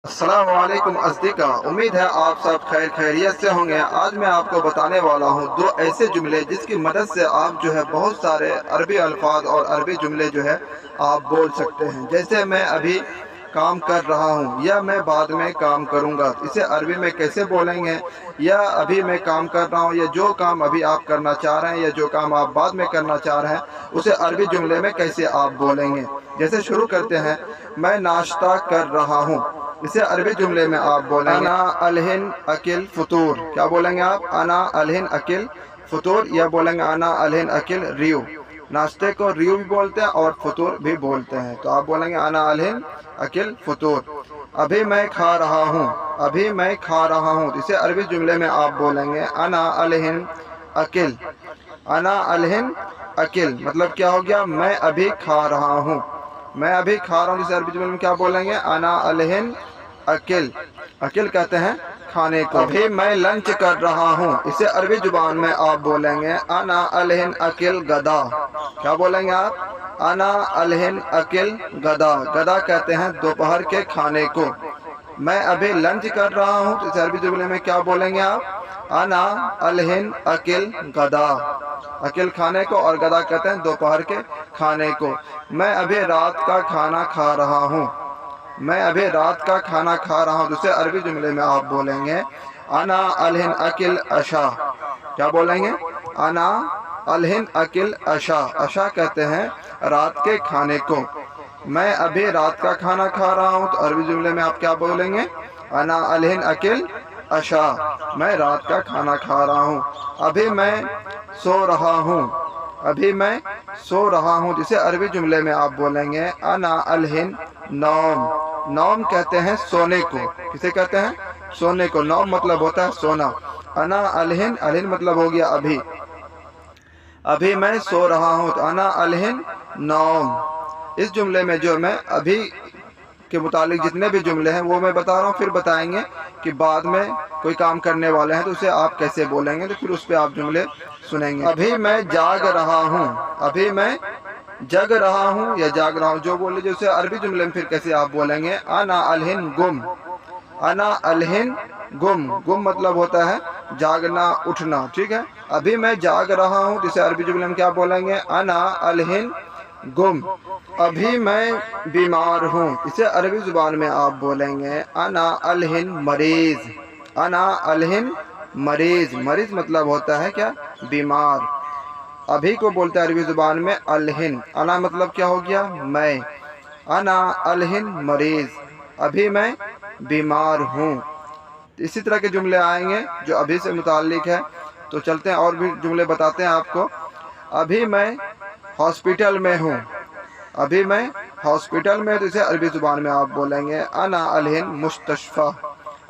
अस्सलाम वालेकुम अस्दिका, उम्मीद है आप सब खैरियत से होंगे। आज मैं आपको बताने वाला हूँ दो ऐसे जुमले जिसकी मदद से आप जो है बहुत सारे अरबी अल्फाज और अरबी जुमले जो है आप बोल सकते हैं। जैसे मैं अभी काम कर रहा हूँ या मैं बाद में काम करूँगा, इसे अरबी में कैसे बोलेंगे, या अभी मैं काम कर रहा हूँ, या जो काम अभी आप करना चाह रहे हैं या जो काम आप बाद में करना चाह रहे हैं उसे अरबी जुमले में कैसे आप बोलेंगे। जैसे शुरू करते हैं, मैं नाश्ता कर रहा हूँ, इसे अरबी जुमले में आप बोलेंगे अना अलहिन अकिल फतूर। क्या बोलेंगे आप? अना अलहिन अकिल फतूर, या बोलेंगे अना अलहिन अकिल रियू। नाश्ते को रियू भी बोलते हैं और फतूर भी बोलते हैं, तो आप बोलेंगे अना अलहिन अकिल फतूर। अभी मैं खा रहा हूँ, अभी मैं खा रहा हूँ, इसे अरबी जुमले में आप बोलेंगे अना अलहिन अकिल। अना अलहिन अकिल मतलब क्या हो गया? मैं अभी खा रहा हूँ, मैं अभी खा रहा हूँ, जिसे अरबी जुमले में क्या बोलेंगे? अना अलहिन अकिल। अकिल कहते हैं खाने को। अभी मैं लंच कर रहा हूँ, इसे अरबी जुबान में आप बोलेंगे अना अलहिन अकिल गदा। क्या बोलेंगे आप? अना अलहिन अकिल गदा। गदा कहते हैं दोपहर के खाने को। मैं अभी लंच कर रहा हूँ, तो इसे अरबी जुमले में क्या बोलेंगे आप? अना अलहिन अकिल गदा। अकिल खाने को और गदा कहते हैं दोपहर के खाने को। मैं अभी रात का खाना खा रहा हूँ, मैं अभी रात का खाना खा रहा हूँ, दूसरे अरबी जुमले में आप बोलेंगे अना अलहिन अकिल अशा। क्या बोलेंगे? अना अलहिन अकिल अशा। अशा कहते हैं रात के खाने को। मैं अभी रात का खाना खा रहा हूँ, तो अरबी जुमले में आप क्या बोलेंगे? अना अलहिन अकिल अशा, मैं रात का खाना खा रहा हूँ। अभी मैं सो रहा हूँ, अभी मैं सो रहा हूँ, जिसे अरबी जुमले में आप बोलेंगे अना अलहिन नौम। नौम कहते हैं सोने को। किसे कहते हैं? सोने को। नौम मतलब होता है सोना। अना अलहिन, अलहिन मतलब हो गया अभी। अभी मैं सो रहा हूँ, तो अना अलहिन नौम। इस जुमले में जो मैं अभी के मुतालिक जितने भी जुमले हैं वो मैं बता रहा हूँ, फिर बताएंगे कि बाद में कोई काम करने वाले हैं तो उसे आप कैसे बोलेंगे, तो फिर उस पर आप जुमले सुनेंगे। अभी मैं जाग रहा हूँ, अभी मैं जग रहा हूँ या जाग रहा हूँ, जो बोल लीजिए। उसे अरबी जुमले में फिर कैसे आप बोलेंगे? अना अलहिन गुम। अना अलहिन गुम। गुम मतलब होता है जागना, उठना। ठीक है, अभी मैं जाग रहा हूँ, जिसे अरबी जुमले में क्या बोलेंगे? अना अलहिन गुम। अभी मैं बीमार हूँ, इसे अरबी जुबान में आप बोलेंगे अना अलहिन मरीज। अना अलहिन मरीज। मरीज मतलब होता है क्या? बीमार। अभी को बोलते हैं अरबी जुबान में अलहिन। अना मतलब क्या हो गया? मैं। अना अलहिन मरीज, अभी मैं बीमार हूँ। इसी तरह के जुमले आएंगे जो अभी से मुताल्लिक है। तो चलते हैं और भी जुमले बताते हैं आपको। अभी मैं हॉस्पिटल में हूँ, अभी मैं हॉस्पिटल में, तो इसे अरबी जुबान में आप बोलेंगे अना अलहिन मुस्तशफ़ा।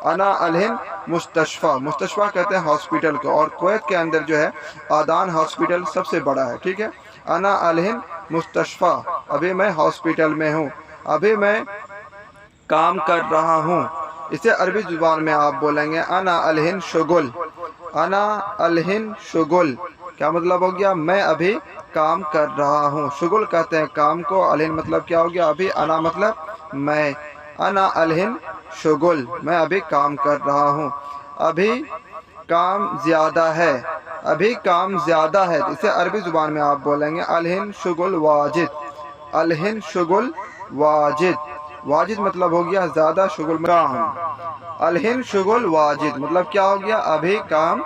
अना अलहिन मुस्तशफ़ा। मुस्तशफ़ा कहते हैं हॉस्पिटल को, और कुवैत के अंदर जो है आदान हॉस्पिटल सबसे बड़ा है। ठीक है, अना अलहिन मुस्तशफ़ा, अभी मैं हॉस्पिटल में हूँ। अभी मैं काम कर रहा हूँ, इसे अरबी जुबान में आप बोलेंगे अना अलहिन शुगुल। अना अलहिन शुगुल। क्या मतलब हो गया? मैं अभी काम कर रहा हूँ। शुगुल कहते हैं काम को, अलहिन मतलब क्या हो गया? अभी। अना मतलब मैं। अना अलहिन शुगुल, मैं अभी काम कर रहा हूँ। अभी काम ज़्यादा है, अभी काम ज़्यादा है, इसे अरबी ज़ुबान में आप बोलेंगे अलहिन शुगुल वाजिद। अलहिन शुगुल वाजिद। वाजिद मतलब हो गया ज़्यादा, शुगुल काम। अलहिन शुगुल वाजिद मतलब क्या हो गया? अभी काम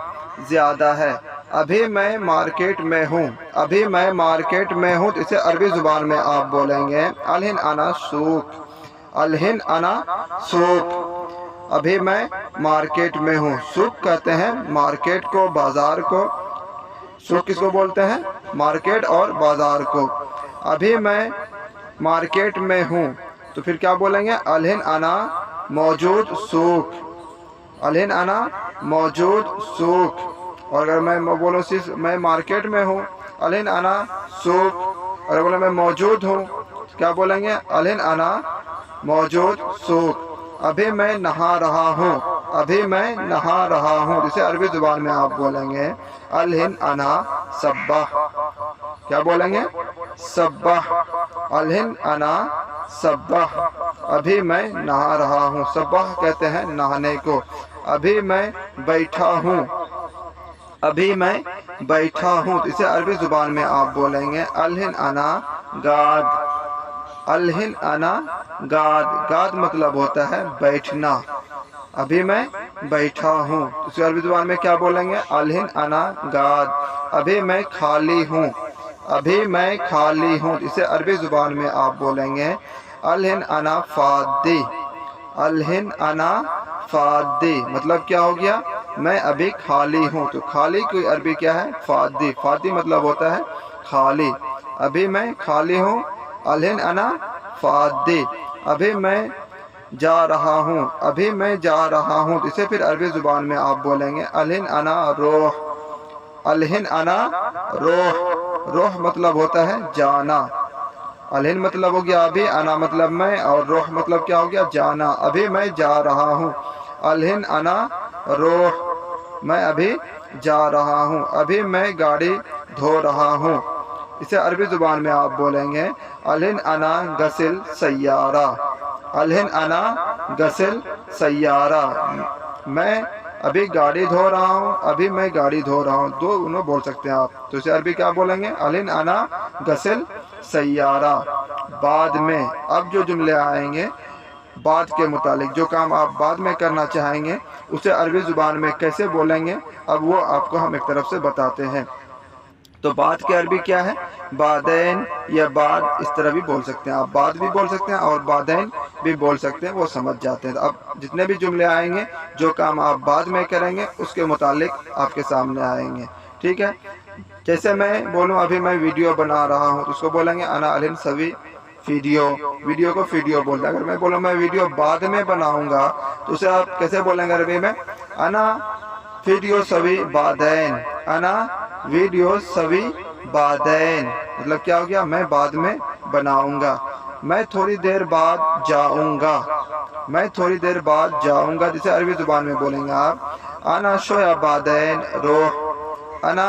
ज़्यादा है। अभी मैं मार्केट में हूँ, अभी मैं मार्केट में हूँ, तो इसे अरबी ज़ुबान में आप बोलेंगे अलहिन अना सूक। अलहिन अना सूक, अभी मैं मार्केट में हूँ। सूक कहते हैं मार्केट को, बाज़ार को। सूक किसको बोलते हैं? मार्केट और बाज़ार को। अभी मैं मार्केट में हूँ, तो फिर क्या बोलेंगे? अलहिन अना मौजूद सूक। अलहिन अना मौजूद सूक। और अगर मैं बोलूँ सिर्फ मैं मार्केट में हूँ, अलहिन अना सूक। और बोले मैं मौजूद हूँ, क्या बोलेंगे? अलहिन अना मौजूद सूक। अभी मैं नहा रहा हूँ, अभी मैं नहा रहा हूँ, जिसे अरबी ज़ुबान में आप बोलेंगे अलहिन अना सब्बाह। क्या बोलेंगे? सब्बाह। अलहिन अना सब्बाह, अभी मैं नहा रहा हूँ। सब्बाह कहते हैं नहाने को। अभी मैं बैठा हूँ, अभी मैं बैठा हूँ। तो इसे अरबी ज़ुबान में आप बोलेंगे अलहिन अना गाद, अलहिन अना गाद। गाद मतलब होता है बैठना। अभी मैं बैठा हूँ, इसे अरबी ज़ुबान में क्या बोलेंगे अलहिन अना गाद। अभी मैं खाली हूँ, अभी मैं खाली हूँ। इसे अरबी ज़ुबान में आप बोलेंगे अलहिन अना फादी, अलहिन अना फादी। मतलब क्या हो गया, मैं अभी खाली हूँ। तो खाली कोई अरबी क्या है, फादी। फादी मतलब होता है खाली। अभी मैं खाली हूँ, अलहिन अना फादी। अभी मैं जा रहा हूँ, अभी मैं जा रहा हूँ। इसे फिर अरबी ज़ुबान में आप बोलेंगे अलहिन अना रोह, अलहिन अना रोह। रोह मतलब होता है जाना। अलहिन मतलब हो गया अभी, अना मतलब मैं, और रोह मतलब क्या हो गया, जाना। अभी मैं जा रहा हूँ, अलहिन अना रोह, मैं अभी जा रहा हूँ। अभी मैं गाड़ी धो रहा हूँ। इसे अरबी ज़ुबान में आप बोलेंगे अलहिन अना गसिल सैयारा, अलहिन अना गसिल सैयारा। मैं अभी गाड़ी धो रहा हूँ, अभी मैं गाड़ी धो रहा हूँ। दोनों बोल सकते हैं आप। तो इसे अरबी क्या बोलेंगे अलहिन अना गसिल सैयारा। बाद में, अब जो जुमले आएंगे बाद के मुतालिक, जो काम आप बाद में करना चाहेंगे उसे अरबी ज़ुबान में कैसे बोलेंगे, अब वो आपको हम एक तरफ से बताते हैं। तो बाद की अरबी क्या है, बादैन या बाद, इस तरह भी बोल सकते हैं आप। बाद भी बोल सकते हैं और बादैन भी बोल सकते हैं, वो समझ जाते हैं। अब जितने भी जुमले आएंगे, जो काम आप बाद में करेंगे उसके मुतालिक आपके सामने आएंगे। ठीक है, जैसे मैं बोलूँ अभी मैं वीडियो बना रहा हूँ, तो उसको बोलेंगे अना अलहिन सवी वीडियो। वीडियो को वीडियो बोलते हैं। अगर मैं बोलूँ मैं वीडियो बाद में बनाऊंगा, तो उसे आप कैसे बोलेंगे अरबी में, अना वीडियो सवी बादैन, अना वीडियो सवी बादैन। मतलब क्या हो गया, मैं बाद में बनाऊंगा। मैं थोड़ी देर बाद जाऊंगा, मैं थोड़ी देर बाद जाऊंगा। जिसे अरबी ज़ुबान में बोलेंगे आप अना शोया बादैन रोह, अना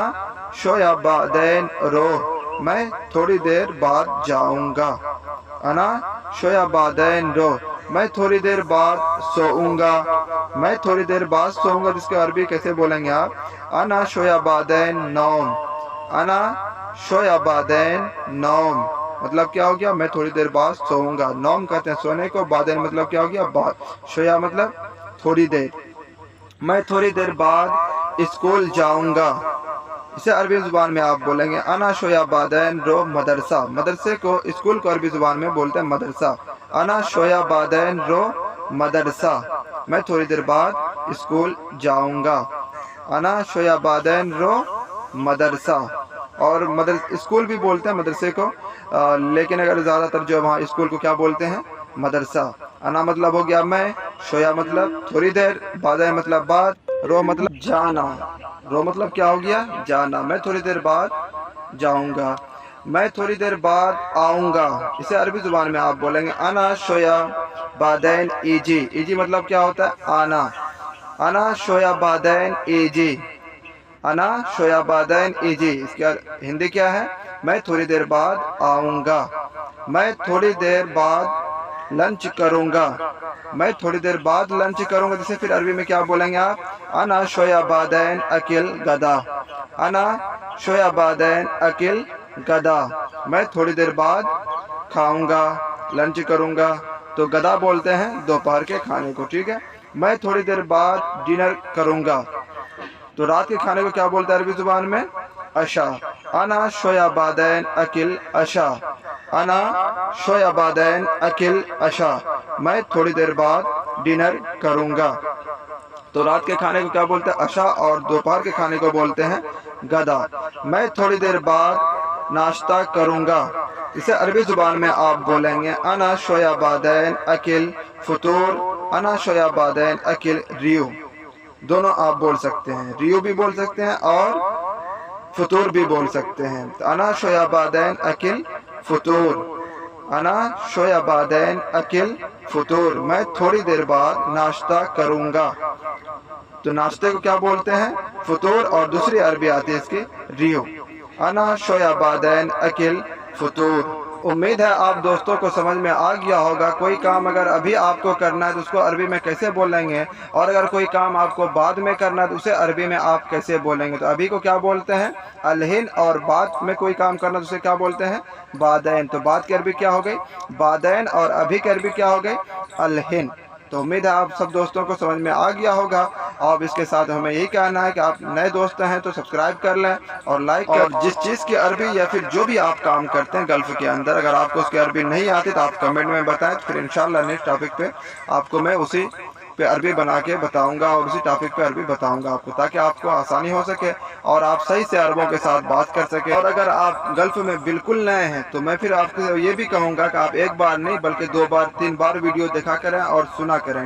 शोया बादैन रोह, मैं थोड़ी देर बाद जाऊंगा। अना शोया बादैन रोह, मैं थोड़ी देर बाद सोऊंगा, मैं थोड़ी देर बाद सोऊंगा। जिसके अरबी कैसे बोलेंगे आप, अना शोया बादैन नौम, अना शोया बादैन नौम। मतलब क्या हो गया, मैं थोड़ी देर बाद सोऊंगा। नौम कहते हैं सोने को, बादैन मतलब क्या हो गया, बाद। शोया मतलब थोड़ी देर। मैं थोड़ी देर बाद स्कूल जाऊंगा। इसे अरबी ज़ुबान में आप बोलेंगे अना शोया बादैन रो मदरसा। मदरसे को, स्कूल को अरबी ज़ुबान में बोलते हैं मदरसा। अना शोया बादैन रो मदरसा, मैं थोड़ी देर बाद स्कूल जाऊंगा। अना शोया बादैन रो मदरसा। और स्कूल भी बोलते हैं मदरसे को, लेकिन अगर ज़्यादातर जो वहाँ स्कूल को क्या बोलते हैं, मदरसा। अना मतलब हो गया मैं, शोया मतलब थोड़ी देर, बादैन मतलब बाद, रो मतलब जाना। रो मतलब क्या हो गया, जाना। मैं थोड़ी देर बाद जाऊंगा, मैं थोड़ी देर बाद आऊंगा। इसे अरबी ज़ुबान में आप बोलेंगे अना शोया बादैन ईजी। ईजी मतलब क्या होता है, आना। अना शोया बादैन ईजी, अना शोया बादैन ईजी। इसका हिंदी क्या है, मैं थोड़ी देर बाद आऊंगा, मैं थोड़ी देर बाद लंच करूंगा, मैं थोड़ी देर बाद लंच करूंगा। जिसे फिर अरबी में क्या बोलेंगे आप, अना शोया बादैन अकिल गदा, अना शोया बादैन अकिल गदा, मैं थोड़ी देर बाद खाऊंगा, लंच करूंगा। तो गदा बोलते हैं दोपहर के खाने को। ठीक है, मैं थोड़ी देर बाद डिनर करूंगा। तो रात के खाने को क्या बोलते हैं अरबी ज़ुबान में, अशा। अना शोया बादैन अकिल अशा, अना शोया बादैन अकिल अशा, मैं थोड़ी देर बाद डिनर करूंगा। तो रात के खाने को क्या बोलते हैं, अशा, और दोपहर के खाने को बोलते हैं गदा। मैं थोड़ी देर बाद नाश्ता करूंगा। इसे अरबी ज़ुबान में आप बोलेंगे अना शोया बादैन अकिल फतूर, अना शोया बादैन अकिल रियो। दोनों आप बोल सकते हैं, रियो भी बोल सकते हैं और फतूर भी बोल सकते हैं। तो अना शोया बादैन अकिल फतूर, अना शोया बादैन अकिल फतूर, मैं थोड़ी देर बाद नाश्ता करूंगा। तो नाश्ते को क्या बोलते हैं, फतूर, और दूसरी अरबी आती है इसकी रियो। अना शोया बादैन अकिल फतूर। उम्मीद है आप दोस्तों को समझ में आ गया होगा। कोई काम अगर अभी आपको करना है तो उसको अरबी में कैसे बोलेंगे, और अगर कोई काम आपको बाद में करना है तो उसे अरबी में आप कैसे बोलेंगे। तो अभी को क्या बोलते हैं अलहिन, और बाद में कोई काम करना तो उसे क्या बोलते हैं बादैन। तो बाद की अरबी क्या हो गई बादैन, और अभी की अरबी क्या हो गई अलहिन। तो उम्मीद है आप सब दोस्तों को समझ में आ गया होगा। और इसके साथ हमें यही कहना है कि आप नए दोस्त हैं तो सब्सक्राइब कर लें और लाइक कर। और जिस चीज़ की अरबी या फिर जो भी आप काम करते हैं गल्फ़ के अंदर, अगर आपको उसकी अरबी नहीं आती तो आप कमेंट में बताएं, तो फिर इंशाल्लाह नेक्स्ट टॉपिक पे आपको मैं उसी पे अरबी बना के बताऊंगा और उसी टॉपिक पे अरबी बताऊंगा आपको, ताकि आपको आसानी हो सके और आप सही से अरबों के साथ बात कर सके। और अगर आप गल्फ़ में बिल्कुल नए हैं तो मैं फिर आपको ये भी कहूँगा कि आप एक बार नहीं बल्कि 2 बार 3 बार वीडियो देखा करें और सुना करें।